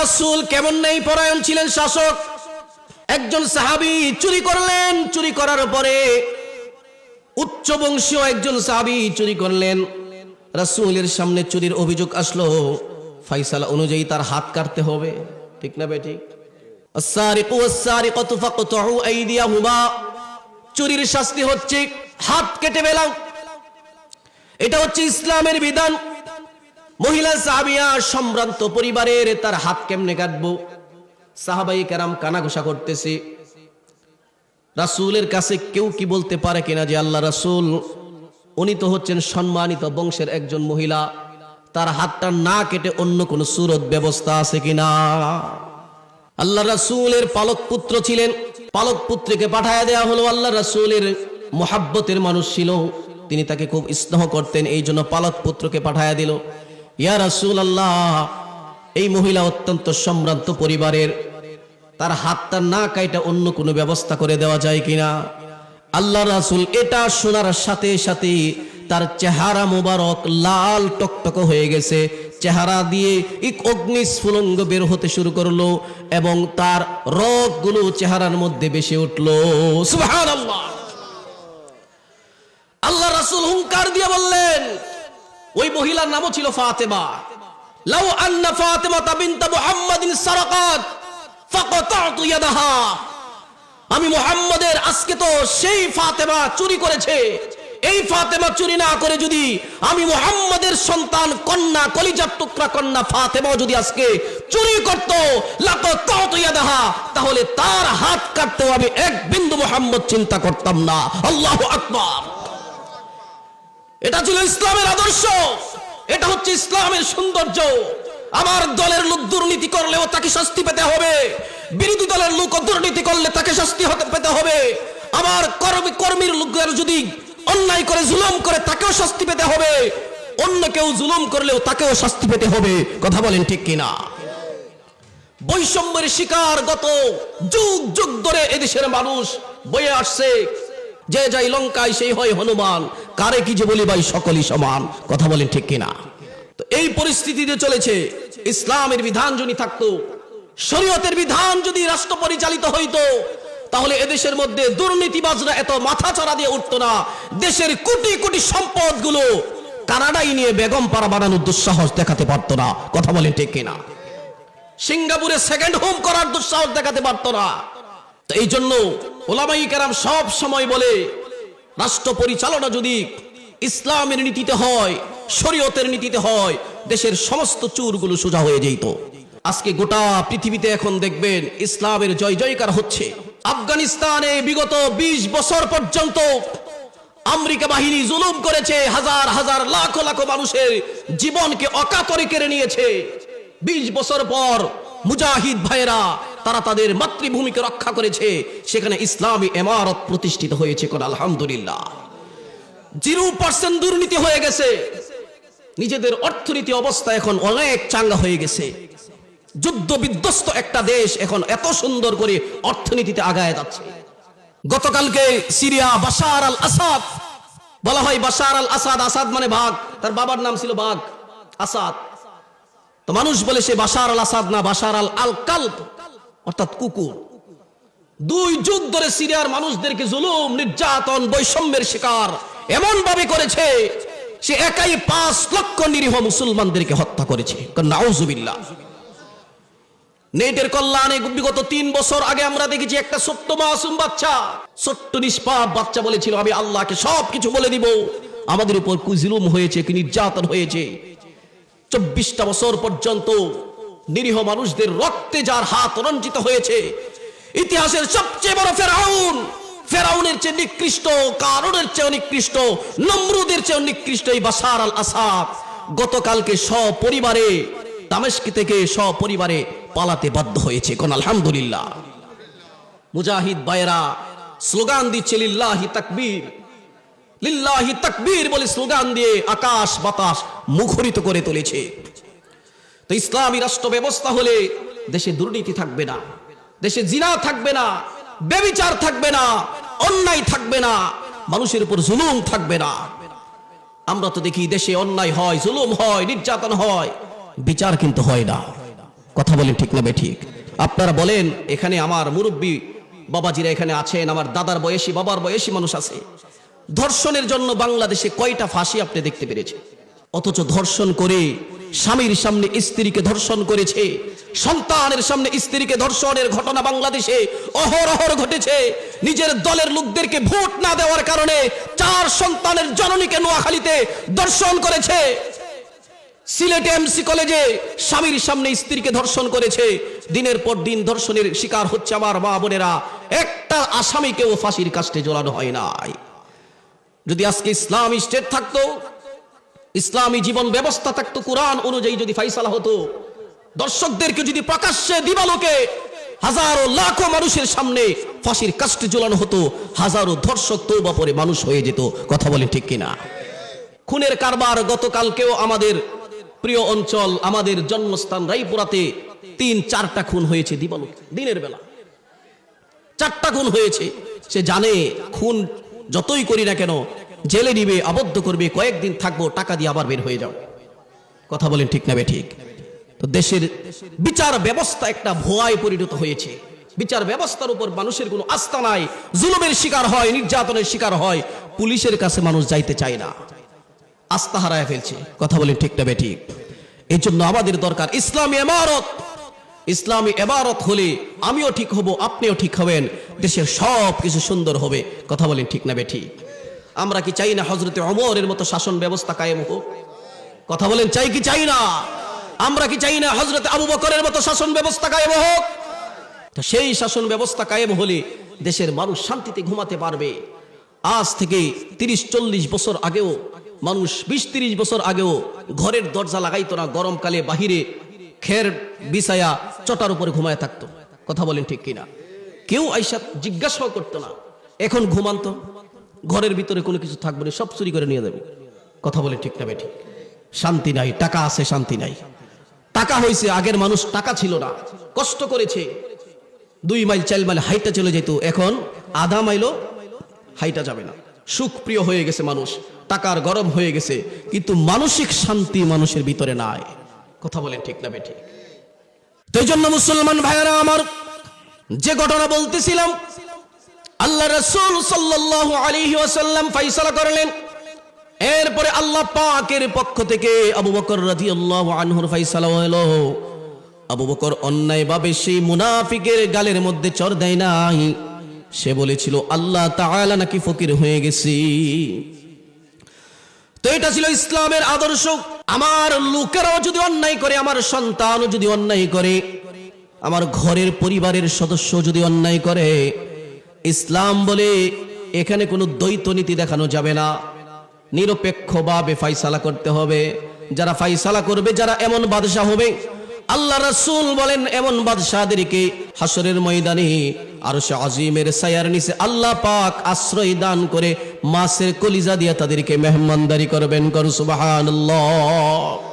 রাসূল কেমন নেই পরায়ণ ছিলেন শাসক। একজন সাহাবী চুরি করলেন, চুরি করার পরে উচ্চ বংশীয় একজন সাহাবী চুরি করলেন। রাসূলের সামনে চুরির অভিযোগ আসলো, ফয়সালা অনুযায়ী তার হাত কাটতে হবে, ঠিক না বেঠিক? আস-সারিকু ওয়াস-সারিকাতু ফাকতাউ আইদিয়াহুমা, চুরির শাস্তি হচ্ছে হাত কেটে ফেলাও। এটা হচ্ছে ইসলামের বিধান। মহিলা সাহাবিয়া সম্ভ্রান্ত পরিবারের, তার হাত কেমনে কাটবো? সাহাবাই কেরাম কানাঘোষা করতেছে। রাসূলের কাছে কেউ কি বলতে পারে কিনা যে আল্লাহ রাসূল, উনি তো হচ্ছেন সম্মানিত বংশের একজন মহিলা, তার হাতটা না কেটে অন্য কোন সুরত ব্যবস্থা আছে কিনা? আল্লাহ রাসূলের পালক পুত্র ছিলেন, পালক পুত্রকে পাঠায় দেয়া হলো। আল্লাহ রাসূলের মুহাব্বতের মানুষ ছিল, তিনি তাকে খুব স্নেহ করতেন, এই জন্য পালক পুত্রকে পাঠায় দিল। ইয়া রাসূলুল্লাহ, এই মহিলা অত্যন্ত সম্ভ্রান্ত পরিবারের, তার হাতটা না কাইটা অন্য কোনো ব্যবস্থা করে দেওয়া যায় কিনা? আল্লাহ রাসূল এটা শোনার সাথে সাথে তার চেহারা মোবারক লাল টকটক হয়ে গেছে, চেহারা দিয়ে এক অগ্নিস্ফুলিঙ্গ বের হতে শুরু করলো এবং তার রগগুলো চেহারার মধ্যে ভেসে উঠলো। সুবহানাল্লাহ। আল্লাহ রাসূল হুঙ্কার দিয়ে বললেন, ওই মহিলার নামও ছিল ফাতেমা, লাউ আন্না ফাতেমা বিনত মুহাম্মাদিন সারাকাত ফাকাতাতু ইয়াদাহা, আমি মুহাম্মাদের, আজকে তো সেই ফাতেমা চুরি করেছে, এই ফাতেমা চুরি না করে যদি আমি মুহাম্মাদের সন্তান কন্যা, কলিজার টুকরা কন্যা ফাতেমা যদি আজকে চুরি করত, লাকাতাতু ইয়াদাহা, তাহলে তার হাত কাটতেও আমি এক বিন্দু মুহাম্মদ চিন্তা করতাম না। আল্লাহু আকবার। এটা ছিল ইসলামের আদর্শ, এটা হচ্ছে ইসলামের সৌন্দর্য। আমার দলের লোক দুর্নীতি করলেও তাকে শাস্তি পেতে হবে, বিরোধী দলের লোক দুর্নীতি করলে তাকে শাস্তি পেতে হবে, আমার কর্মীর লোকের যদি অন্যায় করে জুলুম করে তাকেও শাস্তি পেতে হবে, অন্য কেউ জুলুম করলেও তাকেও শাস্তি পেতে হবে। কথা বলেন ঠিক কিনা? বৈষম্যের শিকার গত যুগ যুগ ধরে এদেশের মানুষ বয়ে আসছে। যে যাই লঙ্কায় সেই হয় হনুমান, কারে কি যে বলি ভাই সকলই সমান। কথা বলেন ঠিক কিনা? তো এই পরিস্থিতিতে চলেছে। ইসলামের বিধান যদি থাকতো, শরীয়তের বিধান যদি রাষ্ট্র পরিচালিত হইতো, তাহলে এদেশের মধ্যে দুর্নীতিবাজরা এত মাথাচাড়া দিয়ে উঠতো না। দেশের কোটি কোটি সম্পদ গুলো কানাডায় নিয়ে বেগম পাড়া বানানোর দুঃসাহস দেখাতে পারতো না। কথা বলেন ঠিক কিনা? সিঙ্গাপুরে সেকেন্ড হোম করার দুঃসাহস দেখাতে পারতো না। তো এই জন্য ওলামায়ে কেরাম সব সময় বলে, রাষ্ট্র পরিচালনা যদি ইসলামের নীতিতে হয়, শরীয়তের নীতিতে হয়, দেশের সমস্ত চুরগুলো সোজা হয়ে যেত। আজকে গোটা পৃথিবীতে এখন দেখবেন ইসলামের জয় জয়কার হচ্ছে। আফগানিস্তানে বিগত 20 বছর পর্যন্ত আমেরিকা বাহিনী জুলুম করেছে, হাজার হাজার লাখ লাখ মানুষের জীবনকে অকাতরে কেড়ে নিয়েছে। 20 বছর পর মুজাহিদ ভাইরা তারা তাদের মাতৃভূমিকে রক্ষা করেছে, সেখানে ইসলামী ইমারত প্রতিষ্ঠিত হয়েছে। কোন আলহামদুলিল্লাহ। 0% দুর্নীতি হয়ে গেছে। নিজেদের অর্থনীতি অবস্থা এখন অনেক চাঙ্গা হয়ে গেছে। যুদ্ধ বিধ্বস্ত একটা দেশ এখন এত সুন্দর করে অর্থনীতিতে আগায় যাচ্ছে। গতকালকে সিরিয়া বাশার আল আসাদ, বলা হয় বাশার আল আসাদ, আসাদ মানে বাঘ, তার বাবার নাম ছিল বাঘ, আসাদ। তো মানুষ বলে সে বাশার আল আসাদ না, বাশার আল কালব, অর্থাৎ কুকুর। 2 যুগ ধরে সিরিয়ার মানুষদেরকে জুলুম, নির্যাতন, বৈষম্যের শিকার এমন ভাবে করেছে, সে একাই 5 লক্ষ নিরীহ মুসলমানদেরকে হত্যা করেছে। নাউজুবিল্লাহ। নেটের কল্যাণে বিগত 3 বছর আগে আমরা দেখেছি একটা ছোট্ট মাসুম বাচ্চা, ছোট্ট নিষ্পাপ বাচ্চা বলেছিল, আমি আল্লাহকে সবকিছু বলে দিব, আমাদের উপর কি জুলুম হয়েছে, কি নির্যাতন হয়েছে। 24টা বছর পর্যন্ত নিরীহ মানুষদের রক্তে যার হাত রঞ্জিত হয়েছে। ইতিহাসের সবচেয়ে বড় ফেরাউন, ফেরাউনের চেয়ে নিকৃষ্ট, কারুনের চেয়ে নিকৃষ্ট, নমরুদের চেয়ে নিকৃষ্ট এই বাশার আল আসাদ গতকালকে সপরিবারে দামেস্ক থেকে সপরিবারে পালাতে বাধ্য হয়েছে। কোন আলহামদুলিল্লাহ। মুজাহিদ ভাইরা স্লোগান দিচ্ছে লিল্লাহি তাকবীর, লিল্লাহি তাকবীর বলে স্লোগান দিয়ে আকাশ বাতাস মুখরিত করে তুলেছে। তো ইসলামী রাষ্ট্র ব্যবস্থা হলে দেশে দুর্নীতি থাকবে না, দেশে জিনা থাকবে না, ব্যভিচার থাকবে না, অন্যায় থাকবে না, মানুষের উপর জুলুম থাকবে না। আমরা তো দেখি দেশে অন্যায় হয়, জুলুম হয়, নির্যাতন হয়, বিচার কিন্তু হয় না। কথা বলেন ঠিক না বেঠিক? আপনারা বলেন, এখানে আমার মুরব্বী বাবাজিরা এখানে আছেন, আমার দাদার বয়সী বাবার বয়সী মানুষ আছে, ধর্ষণের জন্য বাংলাদেশে কয়টা ফাঁসি আপনি দেখতে পেরেছেন? অথচ ধর্ষণ করে স্বামীর সামনে স্ত্রীকে ধর্ষণ করেছে, সন্তানের সামনে স্ত্রীকে ধর্ষণের ঘটনা বাংলাদেশে অহরহ ঘটেছে। নিজের দলের লোকদেরকে ভোট না দেওয়ার কারণে 4 সন্তানের জননীকে নোয়াখালীতে ধর্ষণ করেছে। সিলেটে এমসি কলেজে স্বামীর সামনে স্ত্রীকে ধর্ষণ করেছে। দিনের পর দিন ধর্ষণের শিকার হচ্ছে আমার মা বোনেরা। একটা আসামিকেও ফাঁসির কাস্টে ঝোলানো হয় নাই। যদি আজকে ইসলামী স্টেট থাকতো, ইসলামী জীবন ব্যবস্থা থাকতো, কোরআন অনুযায়ী যদি ফাইসালা হতো, দর্শকদেরকে যদি প্রকাশ্যে দিবালোকে হাজারো লাখো মানুষের সামনে ফাঁসির কাস্টে ঝোলানো হতো, হাজারো ধর্ষক তওবা পরে মানুষ হয়ে যেত। কথা বলেন ঠিক কিনা? খুনের কারবার গতকালকেও আমাদের প্রিয় অঞ্চল, আমাদের জন্মস্থান রায়পুরাতে 3-4টা খুন হয়েছে দিবালোকে, দিনের বেলা 4টা খুন হয়েছে। সে জানে খুন যতই করি না কেন জেলে নিবে, আবদ্ধ করবে, কয়েকদিন থাকবো, টাকা দিয়ে আবার বের হয়ে যাও। কথা বলেন ঠিক না বেঠিক? তো দেশের বিচার ব্যবস্থা একটা ভুয়ায় পরিণত হয়েছে। বিচার ব্যবস্থার উপর মানুষের কোনো আস্থা নাই, জুলুমের শিকার হয়, নির্যাতনের শিকার হয়, পুলিশের কাছে মানুষ যাইতে চায় না, আস্থা হারায় ফেলছে। কথা বলেন ঠিক না বেঠিক? এই জন্য আমাদের দরকার ইসলামী ইমারত। ইসলামী ইমারত হলে আমিও ঠিক হব, আপনিও ঠিক হবেন, দেশের সব কিছু সুন্দর হবে। কথা বলেন ঠিক না বেঠিক? আমরা কি চাই না হযরতে ওমরের মতো শাসন ব্যবস্থা কায়েম হোক? কথা বলেন চাই কি চাই না? আমরা কি চাই না হযরতে আবু বকরের মতো শাসন ব্যবস্থা কায়েম হোক? তো সেই শাসন ব্যবস্থা কায়েম হলে দেশের মানুষ শান্তিতে ঘুমাতে পারবে। আজ থেকে 30-40 বছর আগেও মানুষ, 20-30 বছর আগেও ঘরের দরজা লাগাইতো না, গরমকালে বাহিরে খের বিছায়া চটার উপরে ঘুমায় থাকতো। কথা বলেন ঠিক কিনা? কেউ আইসা জিজ্ঞাসাও করতো না। এখন ঘুমান্ত, ঘরের ভিতরে কোনো কিছু থাকবে না, সব চুরি করে নিয়ে যাবে। কথা বলে ঠিক না বেঠিক? শান্তি নাই, টাকা আছে, শান্তি নাই। টাকা হয়েছে, আগের মানুষ টাকা ছিল না, কষ্ট করেছে, 2 মাইল 4 মাইল হাইটা চলে যেত, এখন আধা মাইলও হাইটা যাবে না। সুখ প্রিয় হয়ে গেছে মানুষ, টাকার গরম হয়ে গেছে, কিন্তু মানসিক শান্তি মানুষের ভিতরে নাই। কথা বলেন ঠিক না বেঠিক? তো এই জন্য মুসলমান ভাইয়েরা আমার, যে ঘটনা বলতেছিলাম, আল্লাহ রাসূল সাল্লাল্লাহু আলাইহি ওয়াসাল্লাম ফয়সালা করলেন। এরপরে আল্লাহ পাকের পক্ষ থেকে আবু বকর রাদিয়াল্লাহু আনহুর ফয়সালা হলো। আবু বকর অন্যায়ভাবে সেই মুনাফিকের গালের মধ্যে চড় দেয় নাই। সে বলেছিল আল্লাহ তাআলা নাকি ফকির হয়ে গেছি। তো এটা ছিল ইসলামের আদর্শ। আমার লোকেরাও যদি অন্যায় করে, আমার সন্তানও যদি অন্যায় করে, আমার ঘরের পরিবারের সদস্য যদি অন্যায় করে, ইসলাম বলে এখানে কোনো দ্বৈত নীতি দেখানো যাবে না, নিরপেক্ষভাবে ফাইসালা করতে হবে। যারা ফাইসালা করবে, যারা এমন বাদশা হবে, আল্লাহ রাসূল বলেন এমন বাদশাদেরকে হাসরের ময়দানে আরশে আজিমের ছায়ার নিচে আল্লাহ পাক আশ্রয় দান করে মাছের কলিজা দিয়ে তাদেরকে মেহমানদারি করবেন। কর সুবহানাল্লাহ।